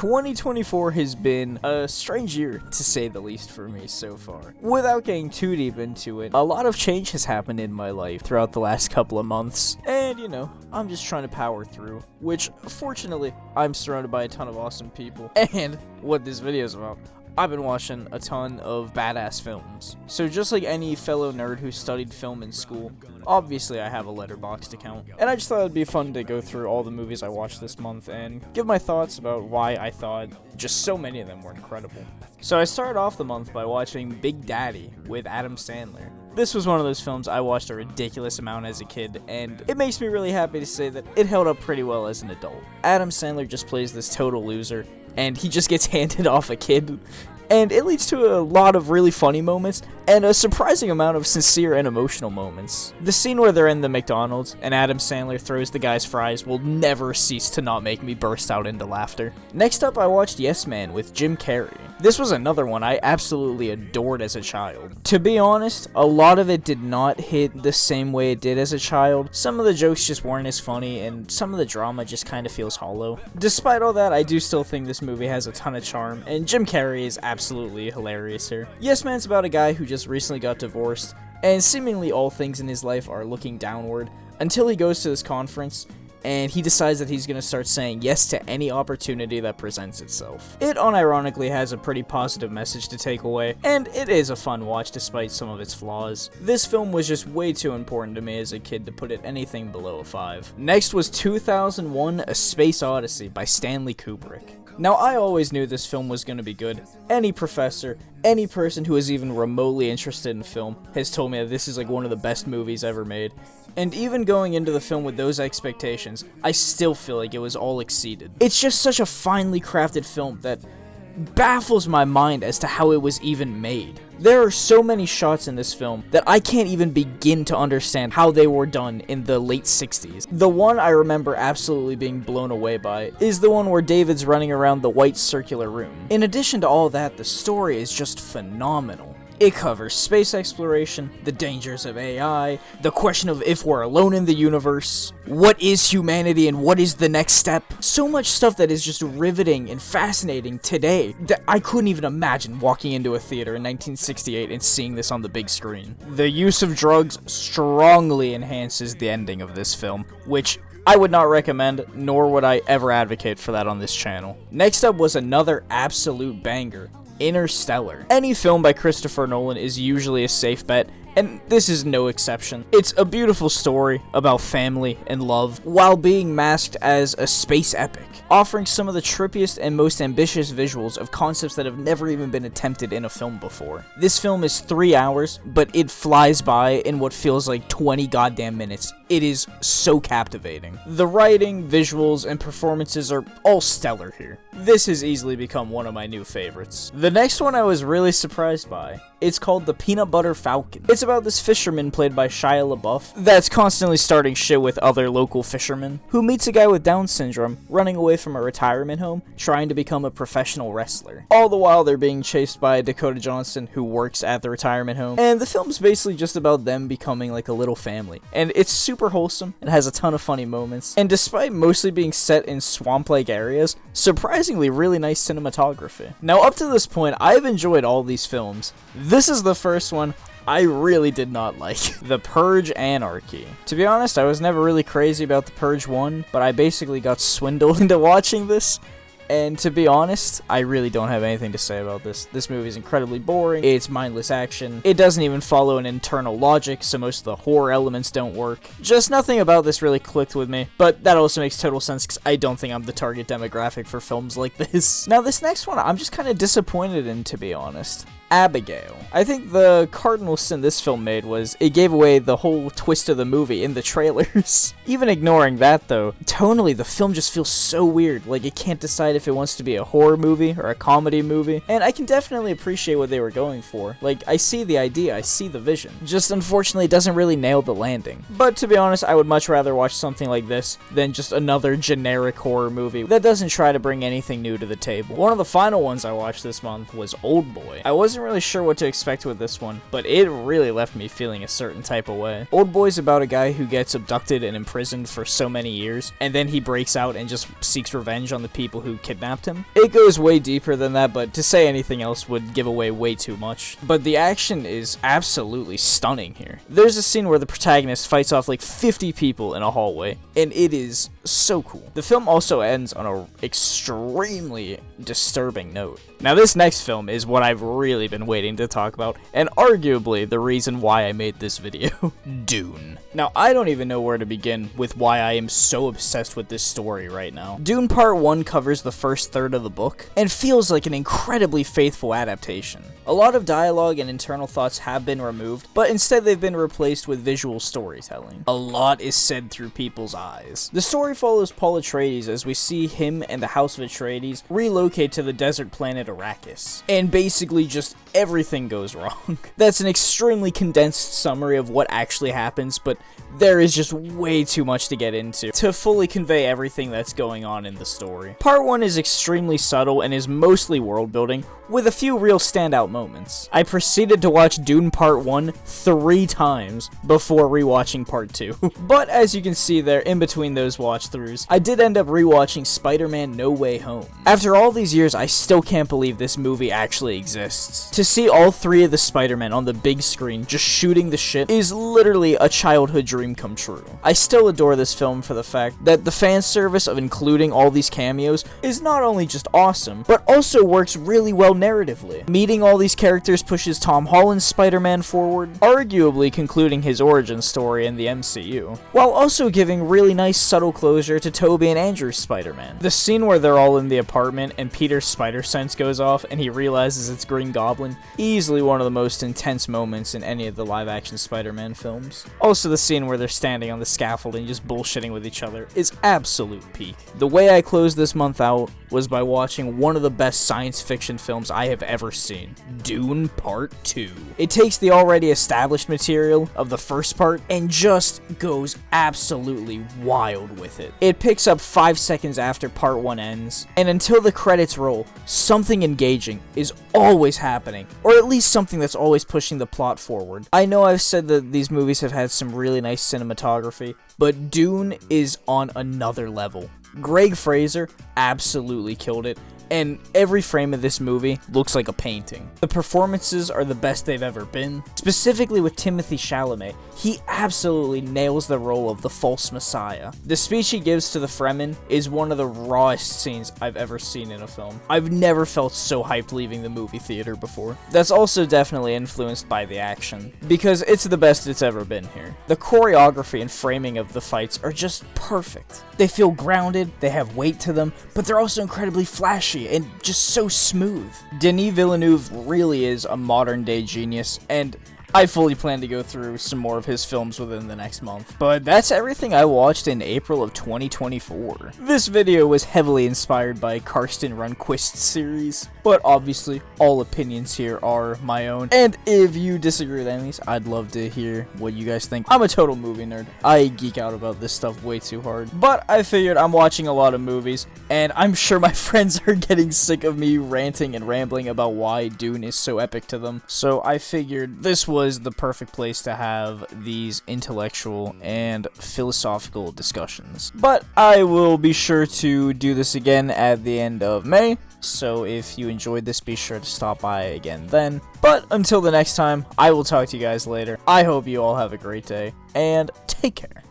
2024 has been a strange year, to say the least, for me so far. Without getting too deep into it, a lot of change has happened in my life throughout the last couple of months, and you know, I'm just trying to power through, which, fortunately, I'm surrounded by a ton of awesome people, and what this video is about, I've been watching a ton of badass films. So just like any fellow nerd who studied film in school, obviously I have a Letterboxd account. And I just thought it'd be fun to go through all the movies I watched this month and give my thoughts about why I thought just so many of them were incredible. So I started off the month by watching Big Daddy with Adam Sandler. This was one of those films I watched a ridiculous amount as a kid, and it makes me really happy to say that it held up pretty well as an adult. Adam Sandler just plays this total loser, and he just gets handed off a kid, and it leads to a lot of really funny moments, and a surprising amount of sincere and emotional moments. The scene where they're in the McDonald's, and Adam Sandler throws the guy's fries will never cease to not make me burst out into laughter. Next up, I watched Yes Man with Jim Carrey. This was another one I absolutely adored as a child. To be honest, a lot of it did not hit the same way it did as a child. Some of the jokes just weren't as funny, and some of the drama just kind of feels hollow. Despite all that, I do still think this movie has a ton of charm, and Jim Carrey is absolutely hilarious here. Yes Man's about a guy who just recently got divorced, and seemingly all things in his life are looking downward, until he goes to this conference, and he decides that he's going to start saying yes to any opportunity that presents itself. It unironically has a pretty positive message to take away, and it is a fun watch despite some of its flaws. This film was just way too important to me as a kid to put it anything below a 5. Next was 2001: A Space Odyssey by Stanley Kubrick. Now, I always knew this film was going to be good. Any professor, any person who is even remotely interested in film has told me that this is like one of the best movies ever made. And even going into the film with those expectations, I still feel like it was all exceeded. It's just such a finely crafted film that baffles my mind as to how it was even made. There are so many shots in this film that I can't even begin to understand how they were done in the late 60s. The one I remember absolutely being blown away by is the one where David's running around the white circular room. In addition to all that, the story is just phenomenal. It covers space exploration, the dangers of AI, the question of if we're alone in the universe, what is humanity and what is the next step. So much stuff that is just riveting and fascinating today that I couldn't even imagine walking into a theater in 1968 and seeing this on the big screen. The use of drugs strongly enhances the ending of this film, which I would not recommend, nor would I ever advocate for that on this channel. Next up was another absolute banger, Interstellar. Any film by Christopher Nolan is usually a safe bet, and this is no exception. It's a beautiful story about family and love, while being masked as a space epic, offering some of the trippiest and most ambitious visuals of concepts that have never even been attempted in a film before. This film is 3 hours, but it flies by in what feels like 20 goddamn minutes. It is so captivating. The writing, visuals, and performances are all stellar here. This has easily become one of my new favorites. The next one I was really surprised by. It's called The Peanut Butter Falcon. It's about this fisherman played by Shia LaBeouf that's constantly starting shit with other local fishermen, who meets a guy with Down syndrome running away from a retirement home trying to become a professional wrestler. All the while they're being chased by Dakota Johnson, who works at the retirement home, and the film's basically just about them becoming like a little family. And it's super wholesome, it has a ton of funny moments, and despite mostly being set in swamp-like areas, surprisingly really nice cinematography. Now up to this point, I've enjoyed all these films. This is the first one I really did not like. The Purge Anarchy. To be honest, I was never really crazy about the Purge 1, but I basically got swindled into watching this. And to be honest, I really don't have anything to say about this. This movie is incredibly boring, it's mindless action, it doesn't even follow an internal logic, so most of the horror elements don't work. Just nothing about this really clicked with me, but that also makes total sense because I don't think I'm the target demographic for films like this. Now this next one, I'm just kind of disappointed in, to be honest. Abigail. I think the cardinal sin this film made was it gave away the whole twist of the movie in the trailers. Even ignoring that though, tonally the film just feels so weird, like it can't decide if it wants to be a horror movie or a comedy movie, and I can definitely appreciate what they were going for. Like, I see the idea, I see the vision, just unfortunately it doesn't really nail the landing. But to be honest, I would much rather watch something like this than just another generic horror movie that doesn't try to bring anything new to the table. One of the final ones I watched this month was Oldboy. I wasn't wasn't really sure what to expect with this one, but it really left me feeling a certain type of way. Oldboy's about a guy who gets abducted and imprisoned for so many years, and then he breaks out and just seeks revenge on the people who kidnapped him. It goes way deeper than that, but to say anything else would give away way too much. But the action is absolutely stunning here. There's a scene where the protagonist fights off like 50 people in a hallway, and it is so cool. The film also ends on an extremely disturbing note. Now this next film is what I've really been waiting to talk about, and arguably the reason why I made this video. Dune. Now I don't even know where to begin with why I am so obsessed with this story right now. Dune Part 1 covers the first third of the book, and feels like an incredibly faithful adaptation. A lot of dialogue and internal thoughts have been removed, but instead they've been replaced with visual storytelling. A lot is said through people's eyes. The story follows Paul Atreides as we see him and the House of Atreides relocate to the desert planet Arrakis, and basically just everything goes wrong. That's an extremely condensed summary of what actually happens, but there is just way too much to get into to fully convey everything that's going on in the story. Part 1 is extremely subtle and is mostly world building, with a few real standout moments. I proceeded to watch Dune Part 1 3 times before rewatching Part 2. But as you can see there, in between those watch throughs, I did end up rewatching Spider-Man No Way Home. After all these years, I still can't believe this movie actually exists. To see all 3 of the Spider-Men on the big screen just shooting the shit is literally a childhood dream come true. I still adore this film for the fact that the fan service of including all these cameos is not only just awesome, but also works really well narratively. Meeting all these characters pushes Tom Holland's Spider-Man forward, arguably concluding his origin story in the MCU, while also giving really nice subtle closure to Tobey and Andrew's Spider-Man. The scene where they're all in the apartment and Peter's spider sense goes off and he realizes it's Green Goblin, easily one of the most intense moments in any of the live-action Spider-Man films. Also the scene where they're standing on the scaffolding just bullshitting with each other is absolute peak. The way I closed this month out was by watching one of the best science fiction films I have ever seen, Dune Part 2. It takes the already established material of the first part and just goes absolutely wild with it. It picks up 5 seconds after Part 1 ends, and until the credits roll, something engaging is always happening, or at least something that's always pushing the plot forward. I know I've said that these movies have had some really nice cinematography, but Dune is on another level. Greg Fraser absolutely killed it, and every frame of this movie looks like a painting. The performances are the best they've ever been. Specifically with Timothée Chalamet, he absolutely nails the role of the false messiah. The speech he gives to the Fremen is one of the rawest scenes I've ever seen in a film. I've never felt so hyped leaving the movie theater before. That's also definitely influenced by the action, because it's the best it's ever been here. The choreography and framing of the fights are just perfect. They feel grounded, they have weight to them, but they're also incredibly flashy and just so smooth. Denis Villeneuve really is a modern day genius, and I fully plan to go through some more of his films within the next month. But that's everything I watched in April of 2024. This video was heavily inspired by Karsten Runquist's series, but obviously all opinions here are my own. And if you disagree with any of these, I'd love to hear what you guys think. I'm a total movie nerd. I geek out about this stuff way too hard. But I figured I'm watching a lot of movies, and I'm sure my friends are getting sick of me ranting and rambling about why Dune is so epic to them. So I figured this was the perfect place to have these intellectual and philosophical discussions. But I will be sure to do this again at the end of May, so if you enjoyed this, be sure to stop by again then. But until the next time, I will talk to you guys later. I hope you all have a great day, and take care.